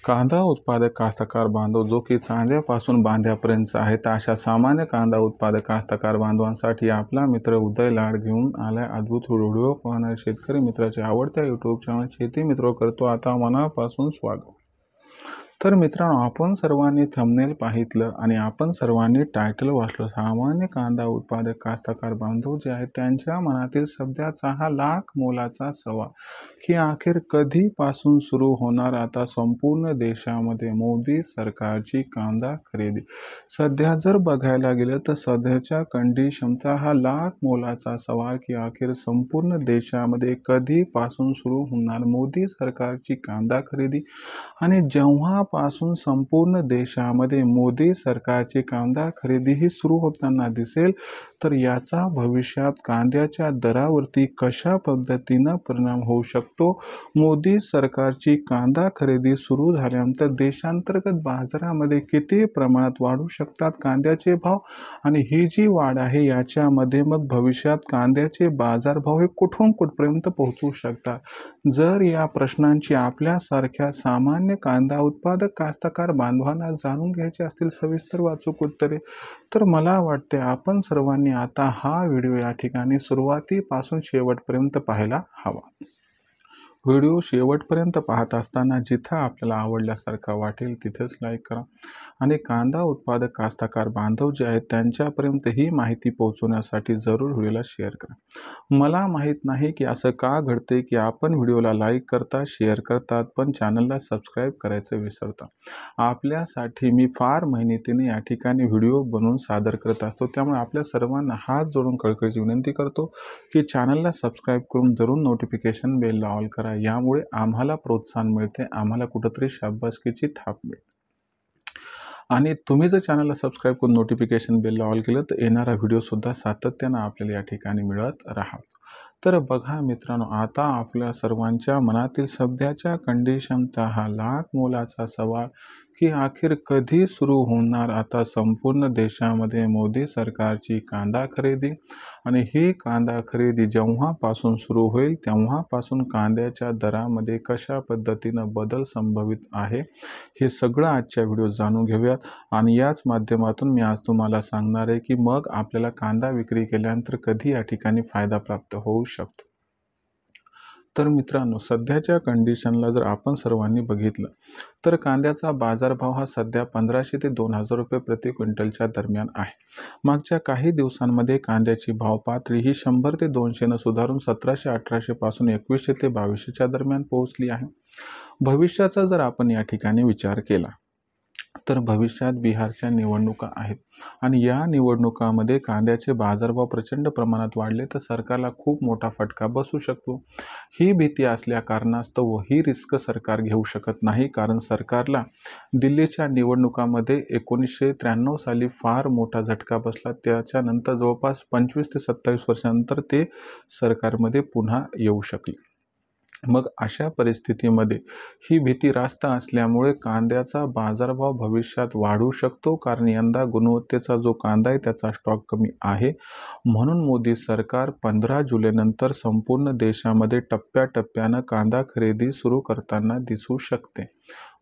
कांदा उत्पादक कास्तकार बांधव जो की चांद्यापासून बांध्यापर्यंत आहे, तर अशा सामान्य कांदा उत्पादक कास्तकार बांधवांसाठी आपला मित्र उदय लाड घेऊन आलाय अद्भुत व्हिडिओ पाहणारे शेतकरी मित्राच्या आवडत्या यूट्यूब चॅनल शेती मित्र करतो आता मनापासून स्वागत. तर मित्रांनो, आपण सर्वांनी थंबनेल पाहितलं आणि आपण सर्वांनी टायटल वाचलं. सामान्य कांदा उत्पादक कास्तकार बांधव जे आहेत त्यांच्या मनातील सध्याचा हा लाख मोलाचा सवाल की अखेर कधीपासून सुरू होणार आता संपूर्ण देशामध्ये मोदी सरकारची कांदा खरेदी. सध्या जर बघायला गेलं तर सध्याच्या कंडिशनचा हा लाख मोलाचा सवाल की अखेर संपूर्ण देशामध्ये कधीपासून सुरू होणार मोदी सरकारची कांदा खरेदी. आणि जेव्हापासून संपूर्ण देशामध्ये मोदी सरकारची कांदा खरेदी ही सुरू होताना दिसेल, तर याचा भविष्यात कांद्याच्या दरावरती कशा पद्धतीनं परिणाम होऊ शकतो. मोदी सरकारची कांदा खरेदी सुरू झाल्यानंतर देशांतर्गत बाजारामध्ये किती प्रमाणात वाढू शकतात कांद्याचे भाव आणि ही जी वाढ आहे याच्यामध्ये मग भविष्यात कांद्याचे बाजारभाव हे कुठून कुठपर्यंत पोहोचू शकतात. जर या प्रश्नांची आपल्यासारख्या सामान्य कांदा उत्पादक कास्तकार बांधवांना जाणून घ्यायचे असतील सविस्तर वाचूक उत्तरे, तर मला वाटते आपण सर्वांनी आता हा व्हिडिओ या ठिकाणी सुरुवातीपासून शेवटपर्यंत पाहायला हवा. व्हिडिओ शेवटपर्यंत पाहत असताना जिथं आपल्याला आवडल्यासारखा वाटेल तिथेच लाईक करा आणि कांदा उत्पादक कास्तकार बांधव जे आहेत त्यांच्यापर्यंत ही माहिती पोहोचवण्यासाठी जरूर व्हिडिओला शेअर करा. मला माहीत नाही की असं का घडते की आपण व्हिडिओला लाईक करता, शेअर करतात, पण चॅनलला सबस्क्राईब करायचं विसरता. आपल्यासाठी मी फार मेहनतीने या ठिकाणी व्हिडिओ बनवून सादर करत असतो, त्यामुळे आपल्या सर्वांना हात जोडून कळकळीची विनंती करतो की चॅनलला सबस्क्राईब करून जरूर नोटिफिकेशन बेलला ऑल करा. यामुळे आम्हाला प्रोत्साहन मिळते, आम्हाला कुठंतरी शाबासकीची थाप मिळते. आणि तुम्ही जर चॅनलला सबस्क्राईब करून नोटिफिकेशन बेलला ऑल केलं तर येणारा व्हिडिओ सुद्धा सातत्यानं आपल्याला या ठिकाणी मिळत राहतो. तर बघा मित्रांनो, आता आपल्या सर्वांच्या मनातील सध्याच्या कंडिशनचा हा लाख मोलाचा सवाल की अखेर कधी सुरू होणार आता संपूर्ण देशामध्ये मोदी सरकारची कांदा खरेदी. आणि ही कांदा खरेदी जेव्हापासून सुरू होईल तेव्हापासून कांद्याच्या दरामध्ये कशा पद्धतीनं बदल संभवित आहे हे सगळं आजच्या व्हिडिओ जाणून घेऊयात. आणि याच माध्यमातून मी आज तुम्हाला सांगणार आहे की मग आपल्याला कांदा विक्री केल्यानंतर कधी या ठिकाणी फायदा प्राप्त होऊ शकतो. तर मित्रांनो, सध्याच्या कंडिशनला जर आपण सर्वांनी बघितलं तर कांद्याचा बाजारभाव हा सध्या 1500 ते 2000 रुपये प्रति क्विंटलच्या दरम्यान आहे. मागच्या काही दिवसांमध्ये कांद्याची भाव पातळी ही 100 ते 200 सुधारून 1700-1800 पासून 2100 ते 2200च्या दरम्यान पोहोचली आहे. भविष्याचा जर आपण या ठिकाणी विचार केला तर भविष्यात बिहारच्या निवडणुका आहेत आणि या निवडणुकामध्ये कांद्याचे बाजारभाव प्रचंड प्रमाणात वाढले तर सरकारला खूप मोठा फटका बसू शकतो. ही भीती असल्या कारणास्तव ही रिस्क सरकार घेऊ शकत नाही, कारण सरकारला दिल्लीच्या निवडणुकामध्ये 1993 साली फार मोठा झटका बसला. त्याच्यानंतर जवळपास 25 ते 27 वर्षांनंतर ते सरकारमध्ये पुन्हा येऊ शकले. मग अशा परिस्थितीमध्ये ही भीती रास्त असल्यामुळे कांद्याचा बाजारभाव भविष्यात वाढू शकतो, कारण यंदा गुणवत्तेचा जो कांदा आहे त्याचा स्टॉक कमी आहे. म्हणून मोदी सरकार 15 जुलैनंतर संपूर्ण देशामध्ये टप्प्याटप्प्यानं कांदा खरेदी सुरू करताना दिसू शकते.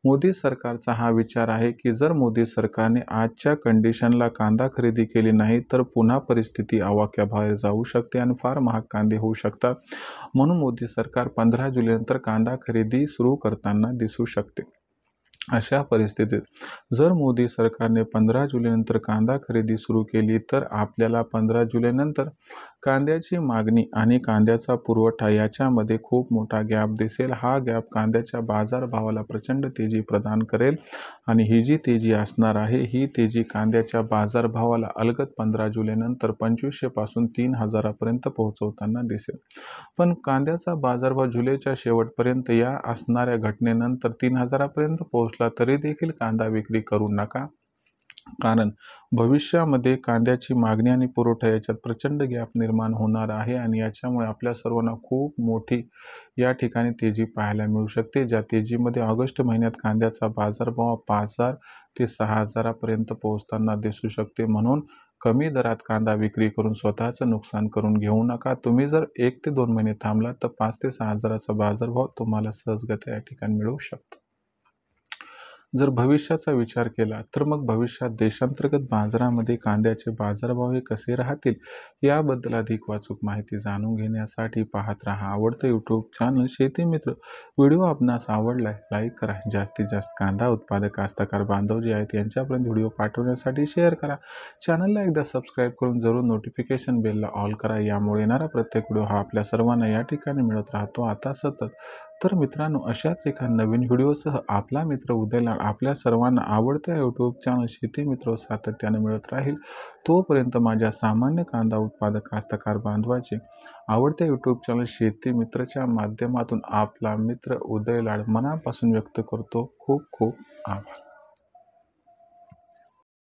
मोदी सरकारचा हा विचार आहे की जर मोदी सरकारने आजच्या कंडिशनला कांदा खरेदी केली नाही तर पुन्हा परिस्थिती आवाक्याबाहेर जाऊ शकते आणि फार महाग कांदे होऊ शकतात. म्हणून मोदी सरकार 15 जुलैनंतर कांदा खरेदी सुरू करताना दिसू शकते. अशा परिस्थितीत जर मोदी सरकारने 15 जुलैनंतर कांदा खरेदी सुरू केली तर आपल्याला 15 जुलैनंतर कांद्याची मागणी आणि कांद्याचा पुरवठा याच्यामध्ये खूप मोठा गॅप दिसेल. हा गॅप कांद्याच्या बाजारभावाला प्रचंड तेजी प्रदान करेल आणि ही जी तेजी असणार आहे ही तेजी कांद्याच्या बाजारभावाला अलगद 15 जुलैनंतर 2500 पासून 3000 पर्यंत पोहोचवताना दिसेल. पण कांद्याचा बाजारभाव जुलैच्या शेवटपर्यंत या असणाऱ्या घटनेनंतर 3000 पर्यंत पोहोचला तरी देखील कांदा विक्री करू नका, कारण भविष्यामध्ये कांद्याची मागणी आणि पुरवठा याच्यात प्रचंड गॅप निर्माण होणार आहे आणि याच्यामुळे आपल्या सर्वांना खूप मोठी या ठिकाणी तेजी पाहायला मिळू शकते. ज्या तेजीमध्ये ऑगस्ट महिन्यात कांद्याचा बाजारभाव 5000 ते 6000 पर्यंत पोहोचताना दिसू शकते. म्हणून कमी दरात कांदा विक्री करून स्वतःचं नुकसान करून घेऊ नका. तुम्ही जर 1 ते 2 महिने थांबलात तर 5 ते 6000चा बाजारभाव तुम्हाला सहजगत्या या ठिकाणी मिळू शकतो. जर भविष्याचा विचार केला तर मग भविष्यात देशांतर्गत बाजारामध्ये कांद्याचे बाजारभाव हे कसे राहतील याबद्दल अधिक अचूक माहिती जाणून घेण्यासाठी पाहत राहा आवडतं यूट्यूब चॅनल शेती मित्र. व्हिडिओ आपणास आवडलाय लाईक करा. जास्तीत जास्त कांदा उत्पादक कास्तकार बांधव जे आहेत यांच्यापर्यंत व्हिडिओ पाठवण्यासाठी शेअर करा. चॅनलला एकदा सबस्क्राईब करून जरूर नोटिफिकेशन बेलला ऑल करा. यामुळे येणारा प्रत्येक व्हिडिओ हा आपल्या सर्वांना या ठिकाणी मिळत राहतो आता सतत. तर मित्रांनो अशाच एका नवीन व्हिडिओसह आपला मित्र उदय लाड आपल्या सर्वांना आवडत्या यूट्यूब चॅनल शेती मित्र सातत्याने मिळत राहील. तोपर्यंत माझ्या सामान्य कांदा उत्पादक कास्तकार बांधवाचे आवडत्या यूट्यूब चॅनल शेती मित्रच्या माध्यमातून आपला मित्र उदय लाड मनापासून व्यक्त करतो. खूप खूप आभार.